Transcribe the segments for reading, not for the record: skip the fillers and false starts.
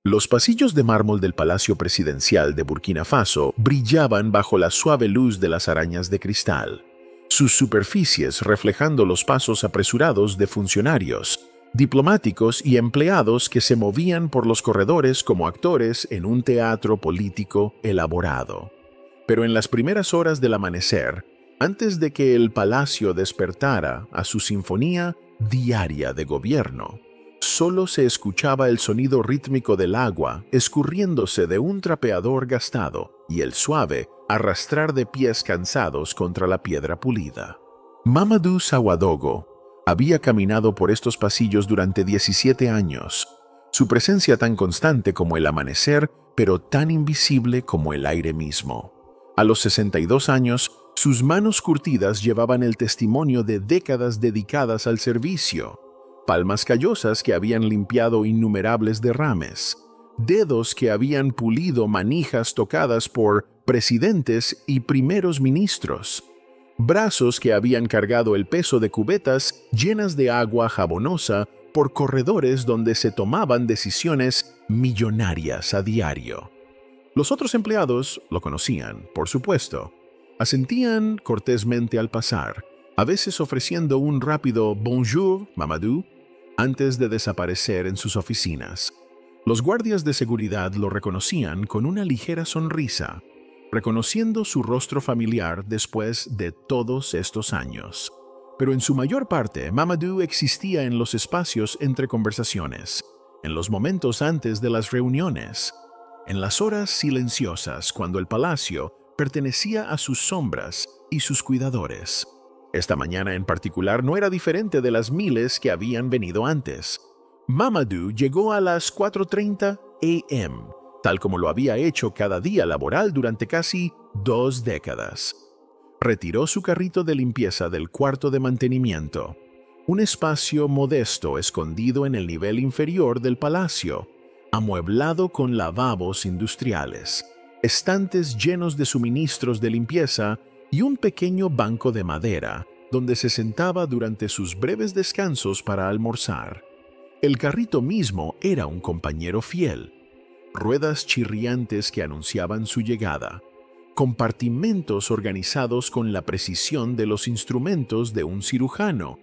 Los pasillos de mármol del Palacio Presidencial de Burkina Faso brillaban bajo la suave luz de las arañas de cristal, sus superficies reflejando los pasos apresurados de funcionarios, diplomáticos y empleados que se movían por los corredores como actores en un teatro político elaborado. Pero en las primeras horas del amanecer, antes de que el palacio despertara a su sinfonía diaria de gobierno, solo se escuchaba el sonido rítmico del agua escurriéndose de un trapeador gastado y el suave arrastrar de pies cansados contra la piedra pulida. Mamadou Sawadogo había caminado por estos pasillos durante 17 años, su presencia tan constante como el amanecer, pero tan invisible como el aire mismo. A los 62 años, sus manos curtidas llevaban el testimonio de décadas dedicadas al servicio, palmas callosas que habían limpiado innumerables derrames, dedos que habían pulido manijas tocadas por presidentes y primeros ministros, brazos que habían cargado el peso de cubetas llenas de agua jabonosa por corredores donde se tomaban decisiones millonarias a diario. Los otros empleados lo conocían, por supuesto. Asentían cortésmente al pasar, a veces ofreciendo un rápido «Bonjour, Mamadou», antes de desaparecer en sus oficinas. Los guardias de seguridad lo reconocían con una ligera sonrisa, reconociendo su rostro familiar después de todos estos años. Pero en su mayor parte, Mamadou existía en los espacios entre conversaciones, en los momentos antes de las reuniones, en las horas silenciosas cuando el palacio pertenecía a sus sombras y sus cuidadores. Esta mañana en particular no era diferente de las miles que habían venido antes. Mamadou llegó a las 4:30 a.m., tal como lo había hecho cada día laboral durante casi 2 décadas. Retiró su carrito de limpieza del cuarto de mantenimiento, un espacio modesto escondido en el nivel inferior del palacio, amueblado con lavabos industriales, estantes llenos de suministros de limpieza y un pequeño banco de madera donde se sentaba durante sus breves descansos para almorzar. El carrito mismo era un compañero fiel. Ruedas chirriantes que anunciaban su llegada, compartimentos organizados con la precisión de los instrumentos de un cirujano,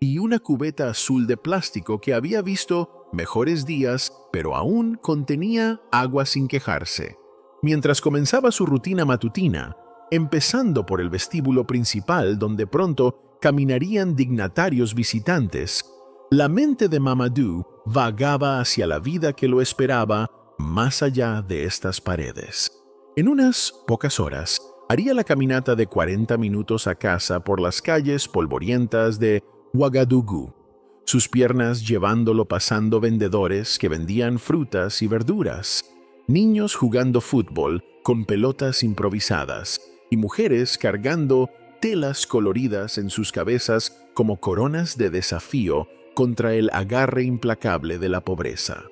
y una cubeta azul de plástico que había visto mejores días, pero aún contenía agua sin quejarse. Mientras comenzaba su rutina matutina, empezando por el vestíbulo principal donde pronto caminarían dignatarios visitantes, la mente de Mamadou vagaba hacia la vida que lo esperaba más allá de estas paredes. En unas pocas horas, haría la caminata de 40 minutos a casa por las calles polvorientas de Ouagadougou, sus piernas llevándolo pasando vendedores que vendían frutas y verduras, niños jugando fútbol con pelotas improvisadas y mujeres cargando telas coloridas en sus cabezas como coronas de desafío contra el agarre implacable de la pobreza.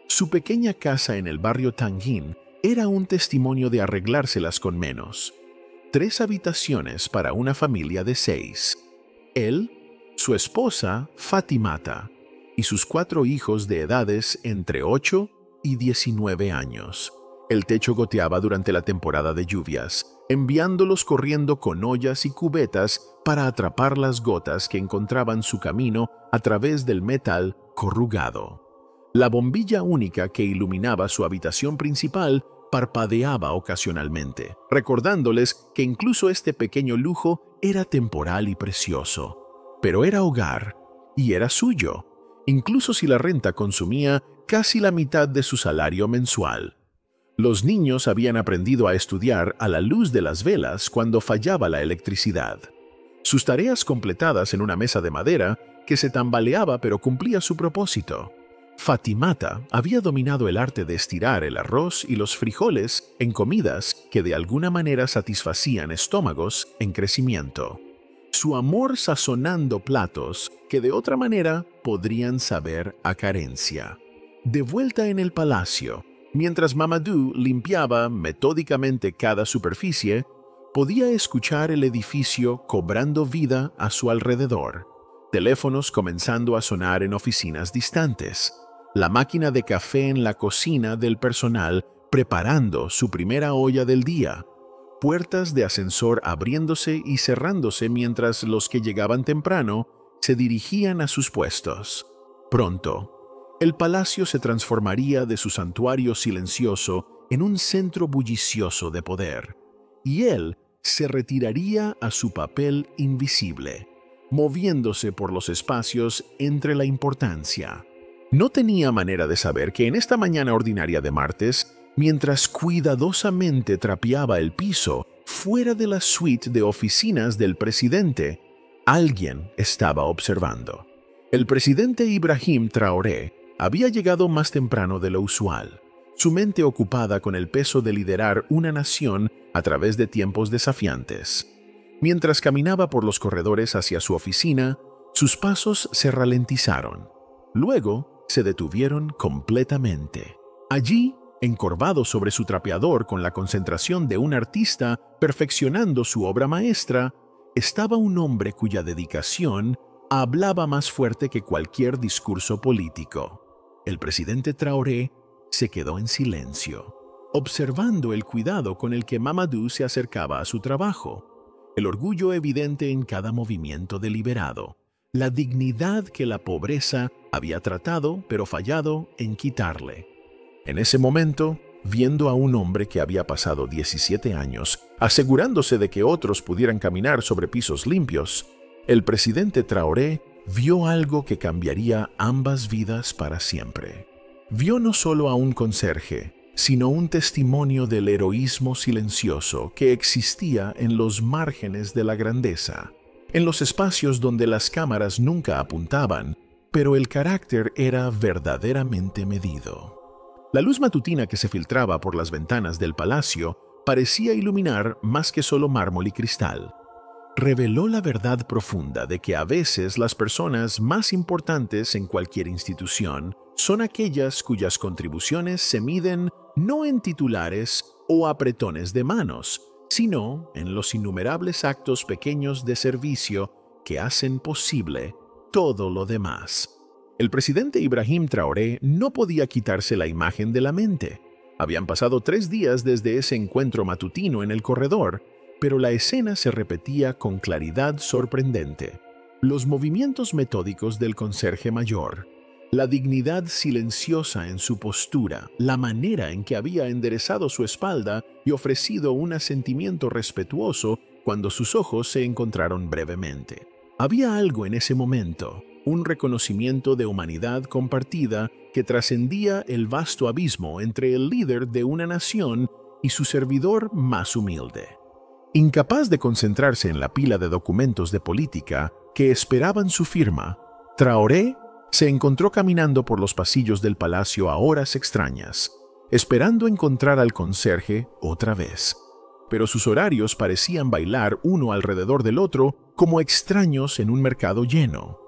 Su pequeña casa en el barrio Tanguín era un testimonio de arreglárselas con menos. 3 habitaciones para una familia de 6. Él, su esposa Fatimata y sus 4 hijos de edades entre 8 y 19 años. El techo goteaba durante la temporada de lluvias, enviándolos corriendo con ollas y cubetas para atrapar las gotas que encontraban su camino a través del metal corrugado. La bombilla única que iluminaba su habitación principal parpadeaba ocasionalmente, recordándoles que incluso este pequeño lujo era temporal y precioso. Pero era hogar, y era suyo, incluso si la renta consumía casi la mitad de su salario mensual. Los niños habían aprendido a estudiar a la luz de las velas cuando fallaba la electricidad. Sus tareas completadas en una mesa de madera que se tambaleaba pero cumplía su propósito. Fatimata había dominado el arte de estirar el arroz y los frijoles en comidas que de alguna manera satisfacían estómagos en crecimiento. Su amor sazonando platos que de otra manera podrían saber a carencia. De vuelta en el palacio, mientras Mamadou limpiaba metódicamente cada superficie, podía escuchar el edificio cobrando vida a su alrededor. Teléfonos comenzando a sonar en oficinas distantes. la máquina de café en la cocina del personal preparando su primera olla del día, puertas de ascensor abriéndose y cerrándose mientras los que llegaban temprano se dirigían a sus puestos. Pronto, el palacio se transformaría de su santuario silencioso en un centro bullicioso de poder, y él se retiraría a su papel invisible, moviéndose por los espacios entre la importancia. No tenía manera de saber que en esta mañana ordinaria de martes, mientras cuidadosamente trapeaba el piso fuera de la suite de oficinas del presidente, alguien estaba observando. El presidente Ibrahim Traoré había llegado más temprano de lo usual, su mente ocupada con el peso de liderar una nación a través de tiempos desafiantes. Mientras caminaba por los corredores hacia su oficina, sus pasos se ralentizaron. Luego se detuvieron completamente. Allí, encorvado sobre su trapeador con la concentración de un artista perfeccionando su obra maestra, estaba un hombre cuya dedicación hablaba más fuerte que cualquier discurso político. El presidente Traoré se quedó en silencio, observando el cuidado con el que Mamadou se acercaba a su trabajo, el orgullo evidente en cada movimiento deliberado, la dignidad que la pobreza había tratado pero fallado en quitarle. En ese momento, viendo a un hombre que había pasado 17 años asegurándose de que otros pudieran caminar sobre pisos limpios, el presidente Traoré vio algo que cambiaría ambas vidas para siempre. Vio no solo a un conserje, sino un testimonio del heroísmo silencioso que existía en los márgenes de la grandeza, en los espacios donde las cámaras nunca apuntaban, pero el carácter era verdaderamente medido. La luz matutina que se filtraba por las ventanas del palacio parecía iluminar más que solo mármol y cristal. Reveló la verdad profunda de que a veces las personas más importantes en cualquier institución son aquellas cuyas contribuciones se miden no en titulares o apretones de manos, sino en los innumerables actos pequeños de servicio que hacen posible todo lo demás. El presidente Ibrahim Traoré no podía quitarse la imagen de la mente. Habían pasado 3 días desde ese encuentro matutino en el corredor, pero la escena se repetía con claridad sorprendente. Los movimientos metódicos del conserje mayor, la dignidad silenciosa en su postura, la manera en que había enderezado su espalda y ofrecido un asentimiento respetuoso cuando sus ojos se encontraron brevemente. Había algo en ese momento, un reconocimiento de humanidad compartida que trascendía el vasto abismo entre el líder de una nación y su servidor más humilde. Incapaz de concentrarse en la pila de documentos de política que esperaban su firma, Traoré se encontró caminando por los pasillos del palacio a horas extrañas, esperando encontrar al conserje otra vez. Pero sus horarios parecían bailar uno alrededor del otro como extraños en un mercado lleno.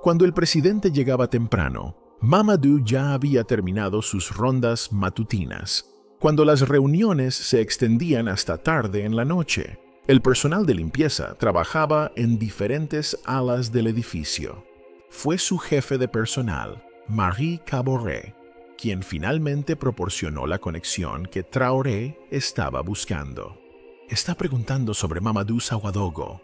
Cuando el presidente llegaba temprano, Mamadou ya había terminado sus rondas matutinas. Cuando las reuniones se extendían hasta tarde en la noche, el personal de limpieza trabajaba en diferentes alas del edificio. Fue su jefe de personal, Marie Caboret, quien finalmente proporcionó la conexión que Traoré estaba buscando. «Está preguntando sobre Mamadou Sawadogo»,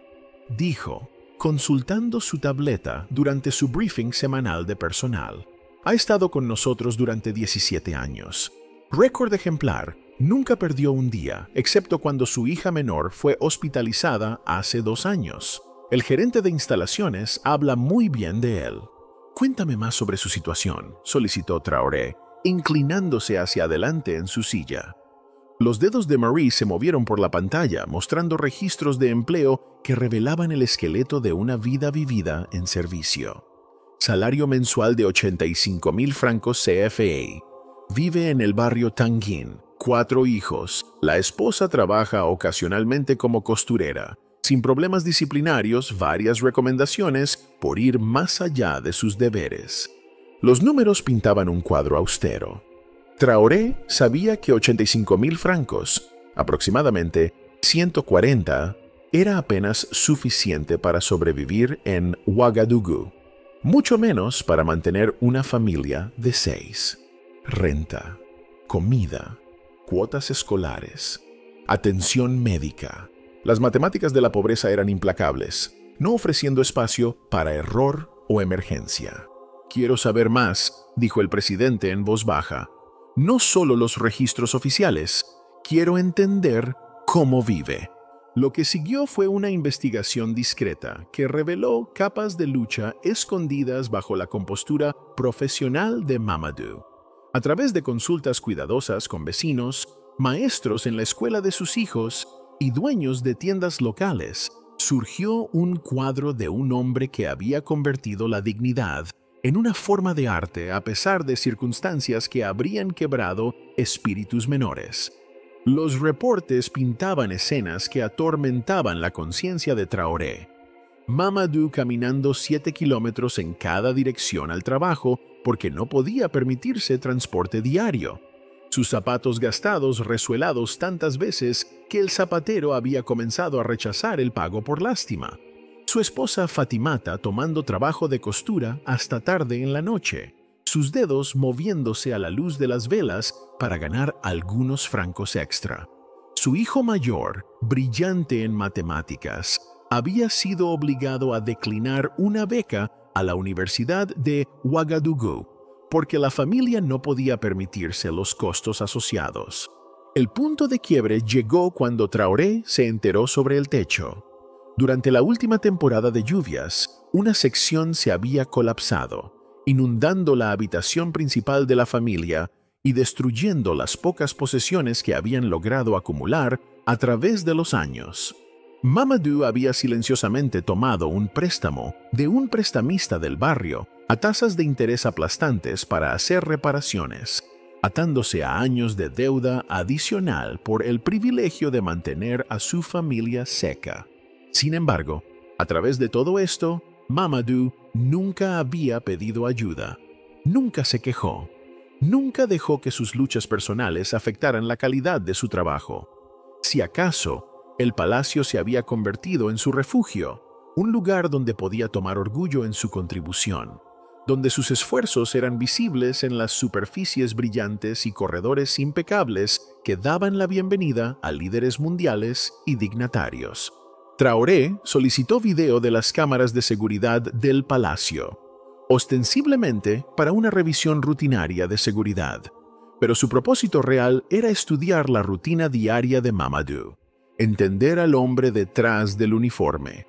dijo, consultando su tableta durante su briefing semanal de personal. «Ha estado con nosotros durante 17 años. Récord ejemplar, nunca perdió un día, excepto cuando su hija menor fue hospitalizada hace 2 años. El gerente de instalaciones habla muy bien de él». «Cuéntame más sobre su situación», solicitó Traoré, inclinándose hacia adelante en su silla. Los dedos de Marie se movieron por la pantalla, mostrando registros de empleo que revelaban el esqueleto de una vida vivida en servicio. Salario mensual de 85,000 francos CFA. Vive en el barrio Tanguin. 4 hijos. La esposa trabaja ocasionalmente como costurera. Sin problemas disciplinarios, varias recomendaciones por ir más allá de sus deberes. Los números pintaban un cuadro austero. Traoré sabía que 85,000 francos, aproximadamente 140, era apenas suficiente para sobrevivir en Ouagadougou. mucho menos para mantener una familia de 6. Renta, comida, cuotas escolares, atención médica. Las matemáticas de la pobreza eran implacables, no ofreciendo espacio para error o emergencia. «Quiero saber más», dijo el presidente en voz baja. «No solo los registros oficiales, quiero entender cómo vive». Lo que siguió fue una investigación discreta que reveló capas de lucha escondidas bajo la compostura profesional de Mamadou. A través de consultas cuidadosas con vecinos, maestros en la escuela de sus hijos y dueños de tiendas locales, surgió un cuadro de un hombre que había convertido la dignidad en una forma de arte a pesar de circunstancias que habrían quebrado espíritus menores. Los reportes pintaban escenas que atormentaban la conciencia de Traoré. Mamadou caminando 7 kilómetros en cada dirección al trabajo porque no podía permitirse transporte diario. Sus zapatos gastados resuelados tantas veces que el zapatero había comenzado a rechazar el pago por lástima. Su esposa Fatimata tomando trabajo de costura hasta tarde en la noche, sus dedos moviéndose a la luz de las velas para ganar algunos francos extra. Su hijo mayor, brillante en matemáticas, había sido obligado a declinar una beca a la Universidad de Ouagadougou porque la familia no podía permitirse los costos asociados. El punto de quiebre llegó cuando Traoré se enteró sobre el techo. Durante la última temporada de lluvias, una sección se había colapsado, inundando la habitación principal de la familia y destruyendo las pocas posesiones que habían logrado acumular a través de los años. Mamadou había silenciosamente tomado un préstamo de un prestamista del barrio a tasas de interés aplastantes para hacer reparaciones, atándose a años de deuda adicional por el privilegio de mantener a su familia seca. Sin embargo, a través de todo esto, Mamadou nunca había pedido ayuda, nunca se quejó, nunca dejó que sus luchas personales afectaran la calidad de su trabajo. Si acaso, el palacio se había convertido en su refugio, un lugar donde podía tomar orgullo en su contribución, donde sus esfuerzos eran visibles en las superficies brillantes y corredores impecables que daban la bienvenida a líderes mundiales y dignatarios. Traoré solicitó video de las cámaras de seguridad del palacio, ostensiblemente para una revisión rutinaria de seguridad, pero su propósito real era estudiar la rutina diaria de Mamadou, entender al hombre detrás del uniforme.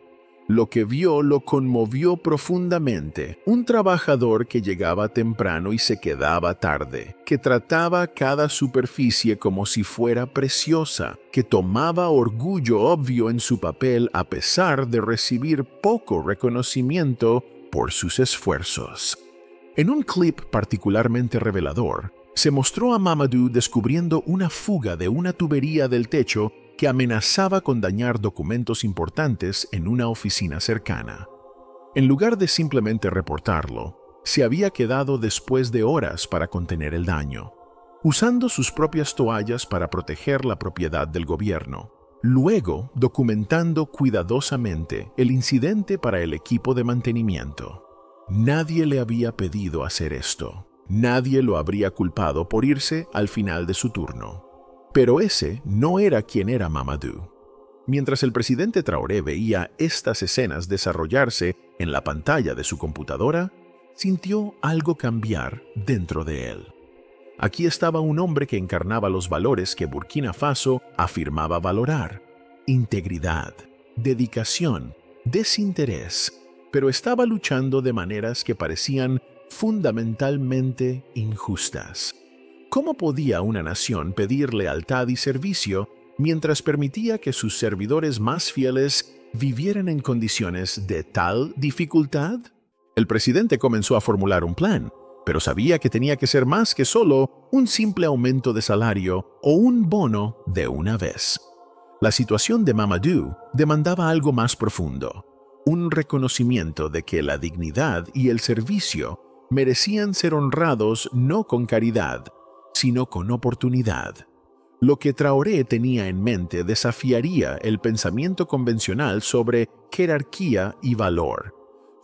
Lo que vio lo conmovió profundamente. Un trabajador que llegaba temprano y se quedaba tarde, que trataba cada superficie como si fuera preciosa, que tomaba orgullo obvio en su papel a pesar de recibir poco reconocimiento por sus esfuerzos. En un clip particularmente revelador, se mostró a Mamadou descubriendo una fuga de una tubería del techo que amenazaba con dañar documentos importantes en una oficina cercana. En lugar de simplemente reportarlo, se había quedado después de horas para contener el daño, usando sus propias toallas para proteger la propiedad del gobierno, luego documentando cuidadosamente el incidente para el equipo de mantenimiento. Nadie le había pedido hacer esto. Nadie lo habría culpado por irse al final de su turno. Pero ese no era quien era Mamadou. Mientras el presidente Traoré veía estas escenas desarrollarse en la pantalla de su computadora, sintió algo cambiar dentro de él. Aquí estaba un hombre que encarnaba los valores que Burkina Faso afirmaba valorar: integridad, dedicación, desinterés, pero estaba luchando de maneras que parecían fundamentalmente injustas. ¿Cómo podía una nación pedir lealtad y servicio mientras permitía que sus servidores más fieles vivieran en condiciones de tal dificultad? El presidente comenzó a formular un plan, pero sabía que tenía que ser más que solo un simple aumento de salario o un bono de una vez. La situación de Mamadou demandaba algo más profundo, un reconocimiento de que la dignidad y el servicio merecían ser honrados no con caridad, sino con oportunidad. Lo que Traoré tenía en mente desafiaría el pensamiento convencional sobre jerarquía y valor.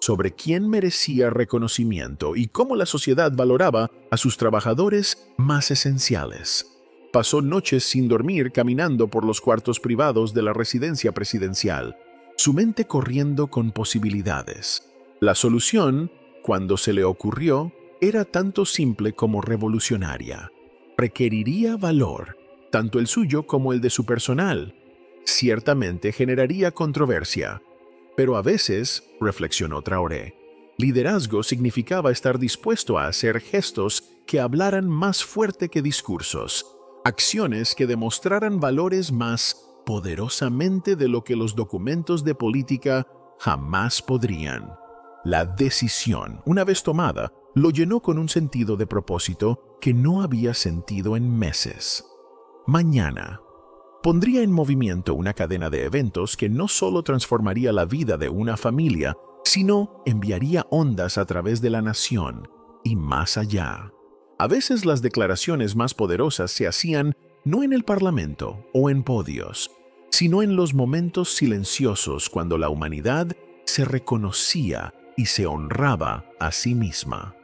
sobre quién merecía reconocimiento y cómo la sociedad valoraba a sus trabajadores más esenciales. Pasó noches sin dormir caminando por los cuartos privados de la residencia presidencial, su mente corriendo con posibilidades. La solución, cuando se le ocurrió, era tanto simple como revolucionaria. Requeriría valor, tanto el suyo como el de su personal. Ciertamente generaría controversia, pero a veces, reflexionó Traoré, liderazgo significaba estar dispuesto a hacer gestos que hablaran más fuerte que discursos, acciones que demostraran valores más poderosamente de lo que los documentos de política jamás podrían. La decisión, una vez tomada, lo llenó con un sentido de propósito que no había sentido en meses. Mañana pondría en movimiento una cadena de eventos que no solo transformaría la vida de una familia, sino enviaría ondas a través de la nación y más allá. A veces las declaraciones más poderosas se hacían no en el Parlamento o en podios, sino en los momentos silenciosos cuando la humanidad se reconocía y se honraba a sí misma.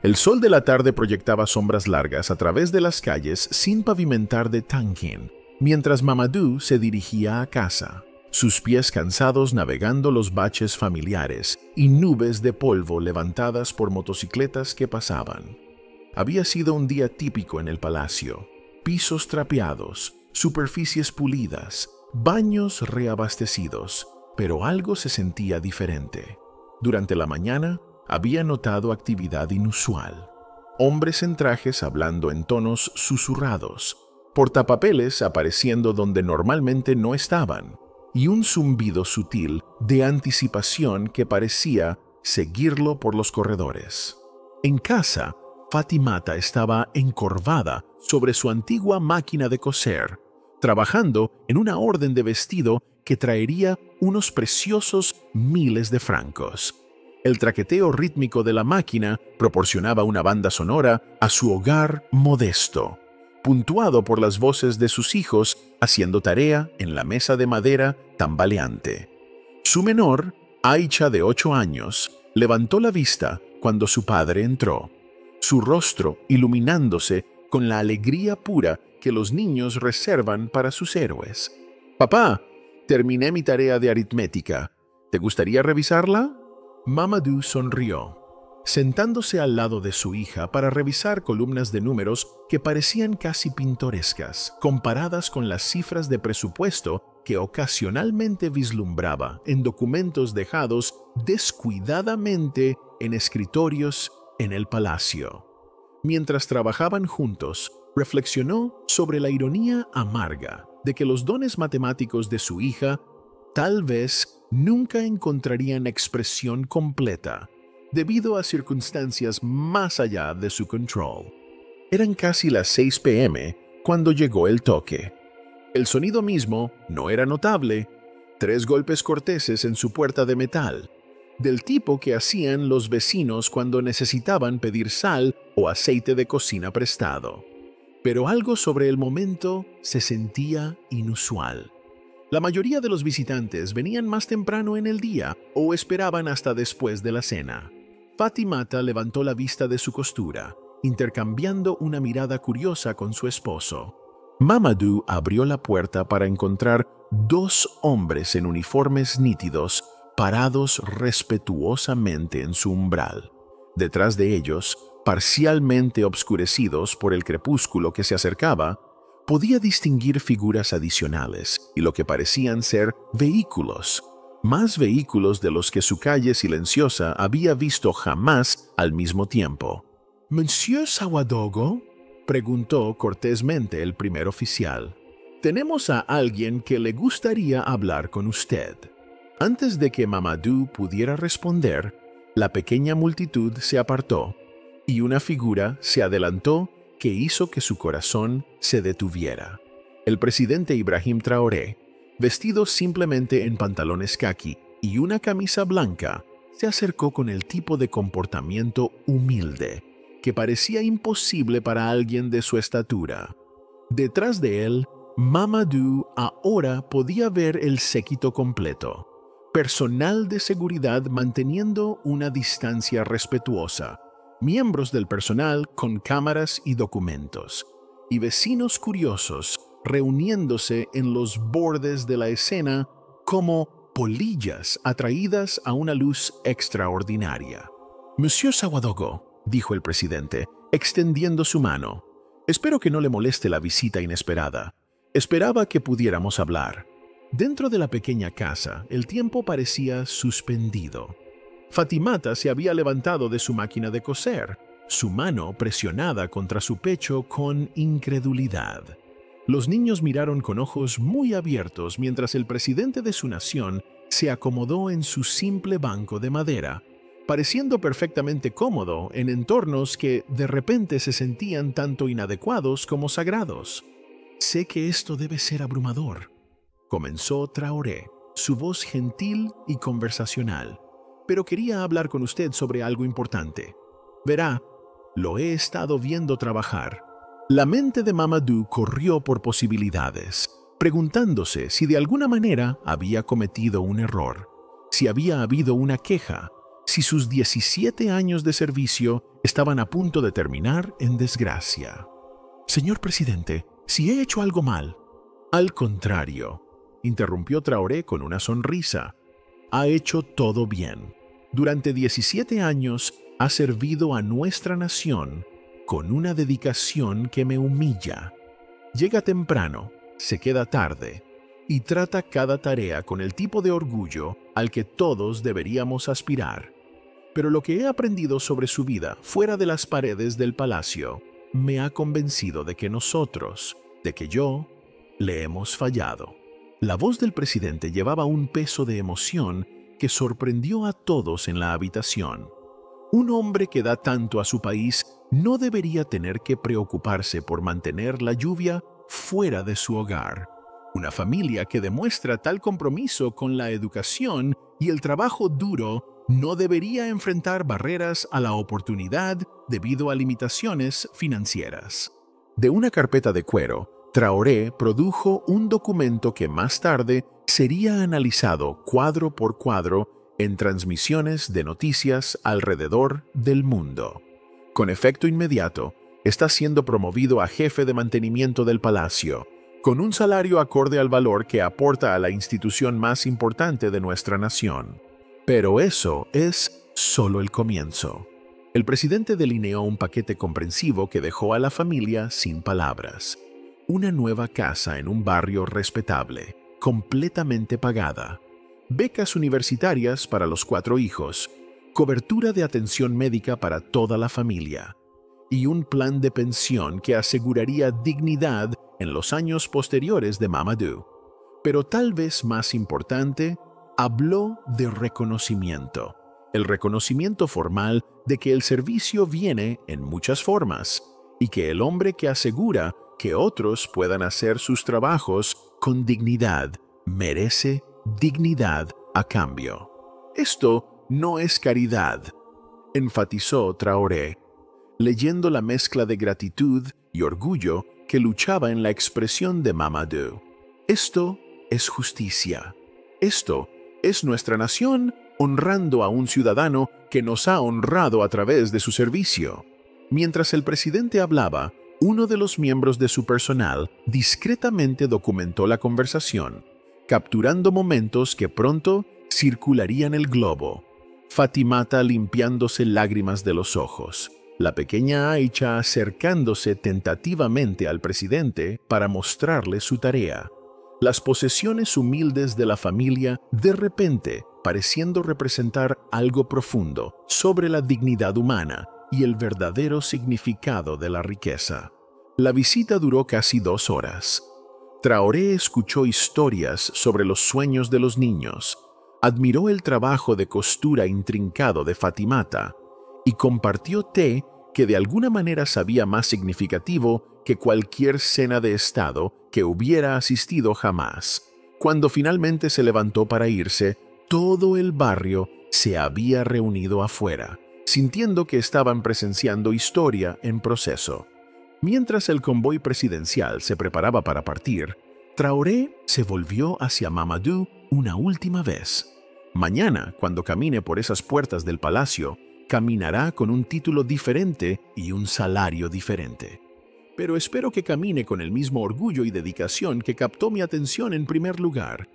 El sol de la tarde proyectaba sombras largas a través de las calles sin pavimentar de Tanquín, mientras Mamadou se dirigía a casa, sus pies cansados navegando los baches familiares y nubes de polvo levantadas por motocicletas que pasaban. Había sido un día típico en el palacio: pisos trapeados, superficies pulidas, baños reabastecidos, pero algo se sentía diferente. Durante la mañana había notado actividad inusual. Hombres en trajes hablando en tonos susurrados, portapapeles apareciendo donde normalmente no estaban, y un zumbido sutil de anticipación que parecía seguirlo por los corredores. En casa, Fatimata estaba encorvada sobre su antigua máquina de coser, trabajando en una orden de vestido que traería unos preciosos miles de francos. El traqueteo rítmico de la máquina proporcionaba una banda sonora a su hogar modesto, puntuado por las voces de sus hijos haciendo tarea en la mesa de madera tambaleante. Su menor, Aicha de 8 años, levantó la vista cuando su padre entró, su rostro iluminándose con la alegría pura que los niños reservan para sus héroes. «Papá, terminé mi tarea de aritmética. ¿Te gustaría revisarla?» Mamadou sonrió, sentándose al lado de su hija para revisar columnas de números que parecían casi pintorescas, comparadas con las cifras de presupuesto que ocasionalmente vislumbraba en documentos dejados descuidadamente en escritorios en el palacio. Mientras trabajaban juntos, reflexionó sobre la ironía amarga de que los dones matemáticos de su hija tal vez nunca encontrarían expresión completa debido a circunstancias más allá de su control. Eran casi las 6 p.m. cuando llegó el toque. El sonido mismo no era notable: 3 golpes corteses en su puerta de metal, del tipo que hacían los vecinos cuando necesitaban pedir sal o aceite de cocina prestado. Pero algo sobre el momento se sentía inusual. La mayoría de los visitantes venían más temprano en el día o esperaban hasta después de la cena. Fatimata levantó la vista de su costura, intercambiando una mirada curiosa con su esposo. Mamadou abrió la puerta para encontrar 2 hombres en uniformes nítidos parados respetuosamente en su umbral. Detrás de ellos, parcialmente obscurecidos por el crepúsculo que se acercaba, podía distinguir figuras adicionales y lo que parecían ser vehículos, más vehículos de los que su calle silenciosa había visto jamás al mismo tiempo. «¿Monsieur Sawadogo?», preguntó cortésmente el primer oficial. «Tenemos a alguien que le gustaría hablar con usted». Antes de que Mamadou pudiera responder, la pequeña multitud se apartó y una figura se adelantó que hizo que su corazón se detuviera. El presidente Ibrahim Traoré, vestido simplemente en pantalones caqui y una camisa blanca, se acercó con el tipo de comportamiento humilde que parecía imposible para alguien de su estatura. Detrás de él, Mamadou ahora podía ver el séquito completo, personal de seguridad manteniendo una distancia respetuosa, miembros del personal con cámaras y documentos, y vecinos curiosos reuniéndose en los bordes de la escena como polillas atraídas a una luz extraordinaria. «Monsieur Sawadogo», dijo el presidente, extendiendo su mano, «espero que no le moleste la visita inesperada. Esperaba que pudiéramos hablar». Dentro de la pequeña casa, el tiempo parecía suspendido. Fatimata se había levantado de su máquina de coser, su mano presionada contra su pecho con incredulidad. Los niños miraron con ojos muy abiertos mientras el presidente de su nación se acomodó en su simple banco de madera, pareciendo perfectamente cómodo en entornos que de repente se sentían tanto inadecuados como sagrados. «Sé que esto debe ser abrumador», comenzó Traoré, su voz gentil y conversacional, «pero quería hablar con usted sobre algo importante. Verá, lo he estado viendo trabajar». La mente de Mamadou corrió por posibilidades, preguntándose si de alguna manera había cometido un error, si había habido una queja, si sus 17 años de servicio estaban a punto de terminar en desgracia. «Señor presidente, si he hecho algo mal». «Al contrario», interrumpió Traoré con una sonrisa, «ha hecho todo bien. Durante 17 años ha servido a nuestra nación con una dedicación que me humilla. Llega temprano, se queda tarde y trata cada tarea con el tipo de orgullo al que todos deberíamos aspirar. Pero lo que he aprendido sobre su vida fuera de las paredes del palacio me ha convencido de que nosotros, de que yo, le hemos fallado». La voz del presidente llevaba un peso de emoción que sorprendió a todos en la habitación. Un hombre que da tanto a su país no debería tener que preocuparse por mantener la lluvia fuera de su hogar. Una familia que demuestra tal compromiso con la educación y el trabajo duro no debería enfrentar barreras a la oportunidad debido a limitaciones financieras. De una carpeta de cuero, Traoré produjo un documento que más tarde sería analizado cuadro por cuadro en transmisiones de noticias alrededor del mundo. Con efecto inmediato, está siendo promovido a jefe de mantenimiento del palacio, con un salario acorde al valor que aporta a la institución más importante de nuestra nación. Pero eso es solo el comienzo. El presidente delineó un paquete comprensivo que dejó a la familia sin palabras. Una nueva casa en un barrio respetable, completamente pagada, becas universitarias para los 4 hijos, cobertura de atención médica para toda la familia y un plan de pensión que aseguraría dignidad en los años posteriores de Mamadou. Pero tal vez más importante, habló de reconocimiento. El reconocimiento formal de que el servicio viene en muchas formas y que el hombre que asegura que otros puedan hacer sus trabajos con dignidad merece dignidad a cambio. Esto no es caridad, enfatizó Traoré, leyendo la mezcla de gratitud y orgullo que luchaba en la expresión de Mamadou. Esto es justicia. Esto es nuestra nación honrando a un ciudadano que nos ha honrado a través de su servicio. Mientras el presidente hablaba, uno de los miembros de su personal discretamente documentó la conversación, capturando momentos que pronto circularían el globo. Fatimata limpiándose lágrimas de los ojos, la pequeña Aicha acercándose tentativamente al presidente para mostrarle su tarea. Las posesiones humildes de la familia de repente pareciendo representar algo profundo sobre la dignidad humana y el verdadero significado de la riqueza. La visita duró casi 2 horas. Traoré escuchó historias sobre los sueños de los niños, admiró el trabajo de costura intrincado de Fatimata y compartió té que de alguna manera sabía más significativo que cualquier cena de estado que hubiera asistido jamás. Cuando finalmente se levantó para irse, todo el barrio se había reunido afuera, sintiendo que estaban presenciando historia en proceso. Mientras el convoy presidencial se preparaba para partir, Traoré se volvió hacia Mamadou una última vez. Mañana, cuando camine por esas puertas del palacio, caminará con un título diferente y un salario diferente. Pero espero que camine con el mismo orgullo y dedicación que captó mi atención en primer lugar.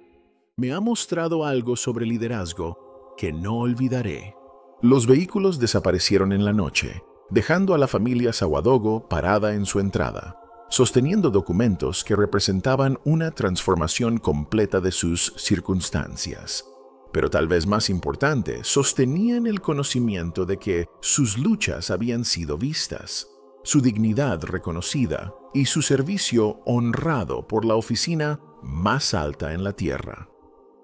Me ha mostrado algo sobre liderazgo que no olvidaré. Los vehículos desaparecieron en la noche, dejando a la familia Sawadogo parada en su entrada, sosteniendo documentos que representaban una transformación completa de sus circunstancias. Pero tal vez más importante, sostenían el conocimiento de que sus luchas habían sido vistas, su dignidad reconocida y su servicio honrado por la oficina más alta en la tierra.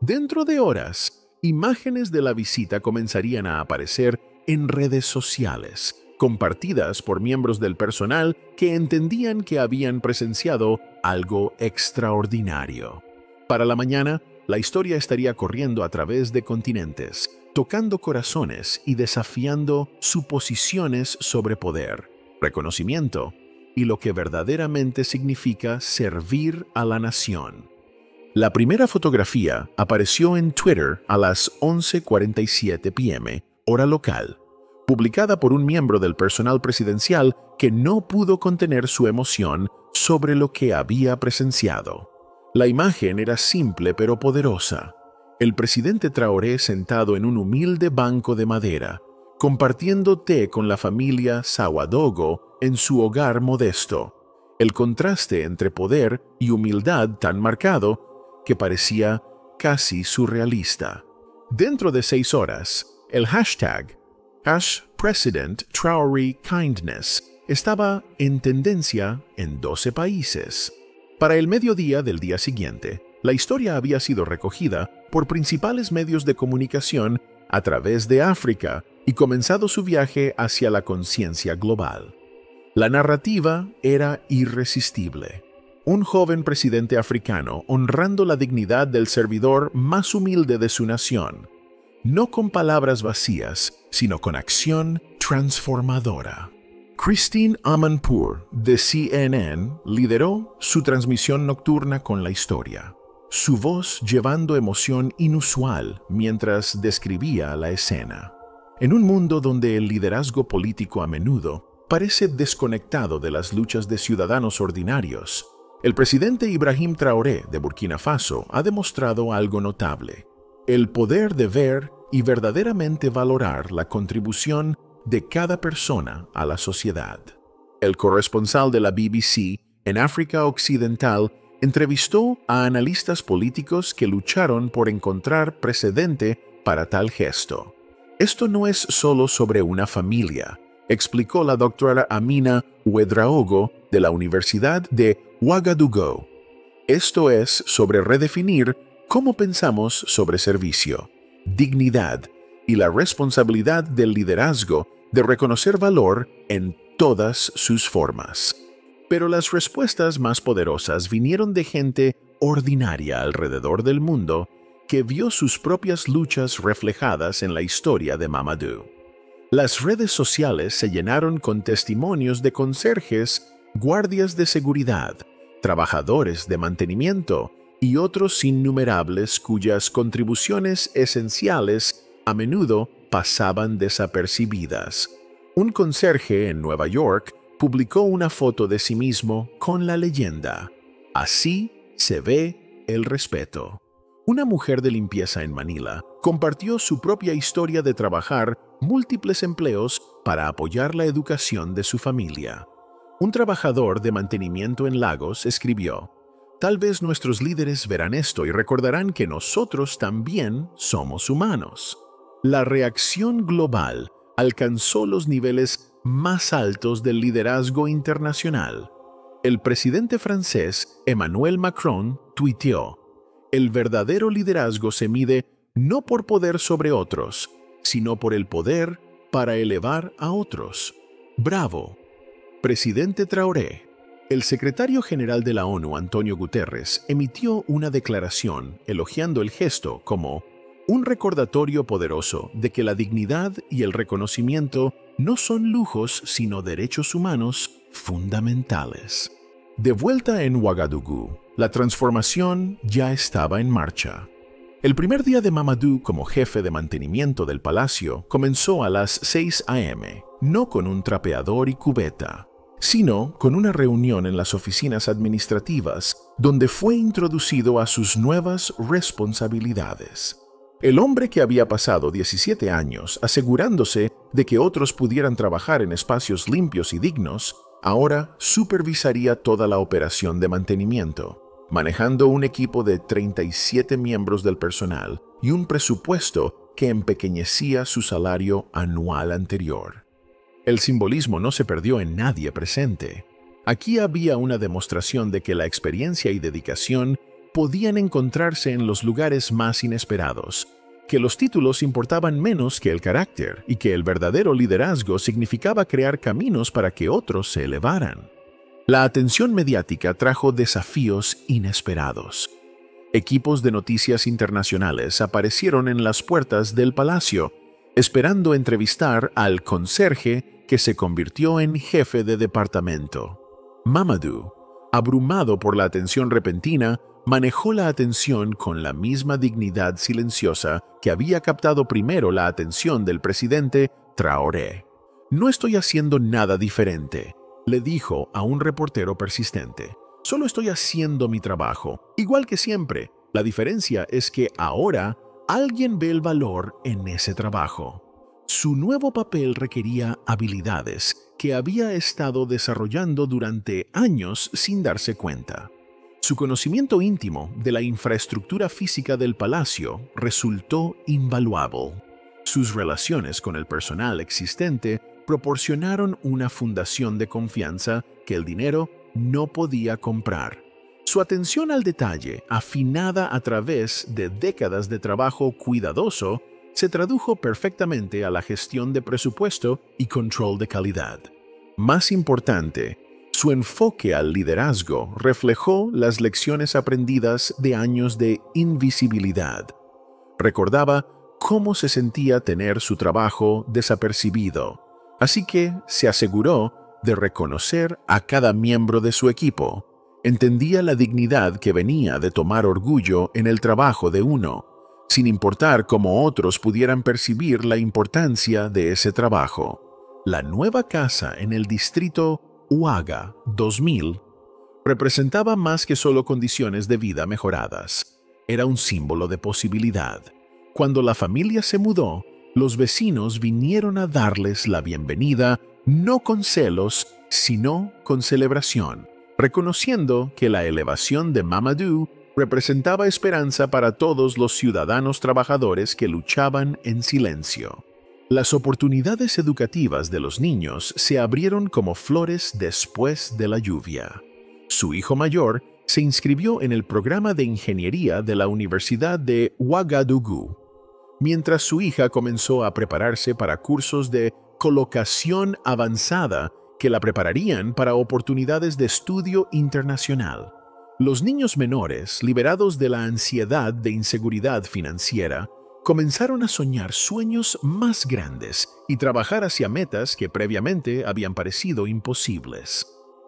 Dentro de horas, imágenes de la visita comenzarían a aparecer en redes sociales, compartidas por miembros del personal que entendían que habían presenciado algo extraordinario. Para la mañana, la historia estaría corriendo a través de continentes, tocando corazones y desafiando suposiciones sobre poder, reconocimiento y lo que verdaderamente significa servir a la nación. La primera fotografía apareció en Twitter a las 11:47 p.m., hora local, publicada por un miembro del personal presidencial que no pudo contener su emoción sobre lo que había presenciado. La imagen era simple pero poderosa. El presidente Traoré sentado en un humilde banco de madera, compartiendo té con la familia Sawadogo en su hogar modesto. El contraste entre poder y humildad tan marcado que parecía casi surrealista. Dentro de 6 horas, el hashtag #PresidentTraoreKindness estaba en tendencia en 12 países. Para el mediodía del día siguiente, la historia había sido recogida por principales medios de comunicación a través de África y comenzado su viaje hacia la conciencia global. La narrativa era irresistible. Un joven presidente africano honrando la dignidad del servidor más humilde de su nación, no con palabras vacías, sino con acción transformadora. Christine Amanpour, de CNN, lideró su transmisión nocturna con la historia, su voz llevando emoción inusual mientras describía la escena. En un mundo donde el liderazgo político a menudo parece desconectado de las luchas de ciudadanos ordinarios, el presidente Ibrahim Traoré de Burkina Faso ha demostrado algo notable: el poder de ver y verdaderamente valorar la contribución de cada persona a la sociedad. El corresponsal de la BBC en África Occidental entrevistó a analistas políticos que lucharon por encontrar precedente para tal gesto. Esto no es solo sobre una familia, explicó la doctora Amina Ouedraogo de la Universidad de Ouagadougou. Esto es sobre redefinir cómo pensamos sobre servicio, dignidad y la responsabilidad del liderazgo de reconocer valor en todas sus formas. Pero las respuestas más poderosas vinieron de gente ordinaria alrededor del mundo que vio sus propias luchas reflejadas en la historia de Mamadou. Las redes sociales se llenaron con testimonios de conserjes, guardias de seguridad, trabajadores de mantenimiento y otros innumerables cuyas contribuciones esenciales a menudo pasaban desapercibidas. Un conserje en Nueva York publicó una foto de sí mismo con la leyenda: "Así se ve el respeto". Una mujer de limpieza en Manila compartió su propia historia de trabajar múltiples empleos para apoyar la educación de su familia. Un trabajador de mantenimiento en Lagos escribió: "Tal vez nuestros líderes verán esto y recordarán que nosotros también somos humanos". La reacción global alcanzó los niveles más altos del liderazgo internacional. El presidente francés Emmanuel Macron tuiteó: "El verdadero liderazgo se mide no por poder sobre otros, sino por el poder para elevar a otros". ¡Bravo! Presidente Traoré. El secretario general de la ONU, Antonio Guterres, emitió una declaración elogiando el gesto como un recordatorio poderoso de que la dignidad y el reconocimiento no son lujos, sino derechos humanos fundamentales. De vuelta en Ouagadougou, la transformación ya estaba en marcha. El primer día de Mamadou como jefe de mantenimiento del palacio comenzó a las 6 a.m., no con un trapeador y cubeta, sino con una reunión en las oficinas administrativas donde fue introducido a sus nuevas responsabilidades. El hombre que había pasado 17 años asegurándose de que otros pudieran trabajar en espacios limpios y dignos, ahora supervisaría toda la operación de mantenimiento, manejando un equipo de 37 miembros del personal y un presupuesto que empequeñecía su salario anual anterior. El simbolismo no se perdió en nadie presente. Aquí había una demostración de que la experiencia y dedicación podían encontrarse en los lugares más inesperados, que los títulos importaban menos que el carácter y que el verdadero liderazgo significaba crear caminos para que otros se elevaran. La atención mediática trajo desafíos inesperados. Equipos de noticias internacionales aparecieron en las puertas del palacio, esperando entrevistar al conserje que se convirtió en jefe de departamento. Mamadou, abrumado por la atención repentina, manejó la atención con la misma dignidad silenciosa que había captado primero la atención del presidente Traoré. «No estoy haciendo nada diferente», le dijo a un reportero persistente. «Solo estoy haciendo mi trabajo, igual que siempre. La diferencia es que ahora alguien ve el valor en ese trabajo». Su nuevo papel requería habilidades que había estado desarrollando durante años sin darse cuenta. Su conocimiento íntimo de la infraestructura física del palacio resultó invaluable. Sus relaciones con el personal existente proporcionaron una fundación de confianza que el dinero no podía comprar. Su atención al detalle, afinada a través de décadas de trabajo cuidadoso, se tradujo perfectamente a la gestión de presupuesto y control de calidad. Más importante, su enfoque al liderazgo reflejó las lecciones aprendidas de años de invisibilidad. Recordaba cómo se sentía tener su trabajo desapercibido, así que se aseguró de reconocer a cada miembro de su equipo. Entendía la dignidad que venía de tomar orgullo en el trabajo de uno, sin importar cómo otros pudieran percibir la importancia de ese trabajo. La nueva casa en el distrito Ouaga 2000 representaba más que solo condiciones de vida mejoradas. Era un símbolo de posibilidad. Cuando la familia se mudó, los vecinos vinieron a darles la bienvenida no con celos, sino con celebración, reconociendo que la elevación de Mamadou representaba esperanza para todos los ciudadanos trabajadores que luchaban en silencio. Las oportunidades educativas de los niños se abrieron como flores después de la lluvia. Su hijo mayor se inscribió en el programa de ingeniería de la Universidad de Ouagadougou, mientras su hija comenzó a prepararse para cursos de colocación avanzada que la prepararían para oportunidades de estudio internacional. Los niños menores, liberados de la ansiedad de inseguridad financiera, comenzaron a soñar sueños más grandes y trabajar hacia metas que previamente habían parecido imposibles.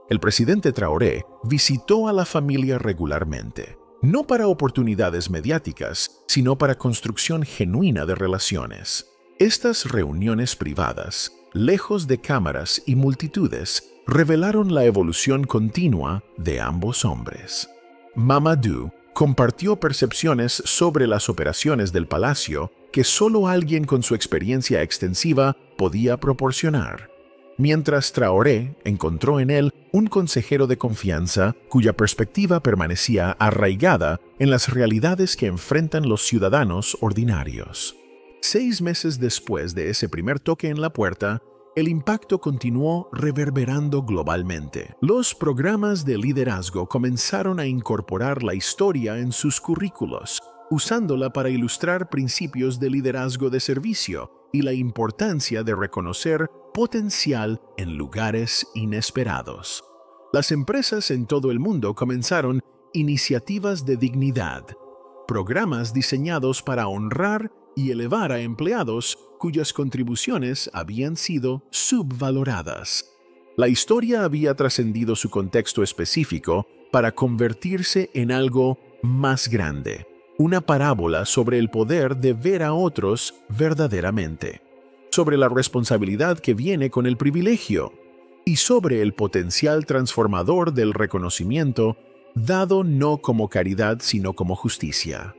El presidente Traoré visitó a la familia regularmente, no para oportunidades mediáticas, sino para construcción genuina de relaciones. Estas reuniones privadas, lejos de cámaras y multitudes, revelaron la evolución continua de ambos hombres. Mamadou compartió percepciones sobre las operaciones del palacio que solo alguien con su experiencia extensiva podía proporcionar, mientras Traoré encontró en él un consejero de confianza cuya perspectiva permanecía arraigada en las realidades que enfrentan los ciudadanos ordinarios. 6 meses después de ese primer toque en la puerta, el impacto continuó reverberando globalmente. Los programas de liderazgo comenzaron a incorporar la historia en sus currículos, usándola para ilustrar principios de liderazgo de servicio y la importancia de reconocer potencial en lugares inesperados. Las empresas en todo el mundo comenzaron iniciativas de dignidad, programas diseñados para honrar y elevar a empleados cuyas contribuciones habían sido subvaloradas. La historia había trascendido su contexto específico para convertirse en algo más grande. una parábola sobre el poder de ver a otros verdaderamente, sobre la responsabilidad que viene con el privilegio y sobre el potencial transformador del reconocimiento dado no como caridad sino como justicia.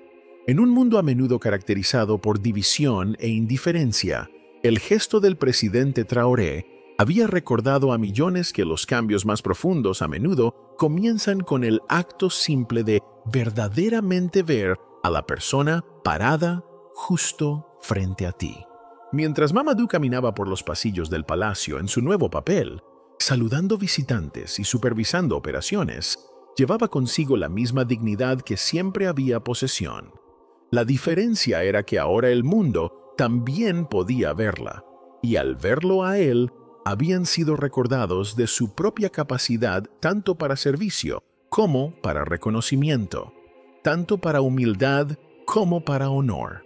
En un mundo a menudo caracterizado por división e indiferencia, el gesto del presidente Traoré había recordado a millones que los cambios más profundos a menudo comienzan con el acto simple de verdaderamente ver a la persona parada justo frente a ti. Mientras Mamadou caminaba por los pasillos del palacio en su nuevo papel, saludando visitantes y supervisando operaciones, llevaba consigo la misma dignidad que siempre había posesión. La diferencia era que ahora el mundo también podía verla, y al verlo a él, habían sido recordados de su propia capacidad tanto para servicio como para reconocimiento, tanto para humildad como para honor.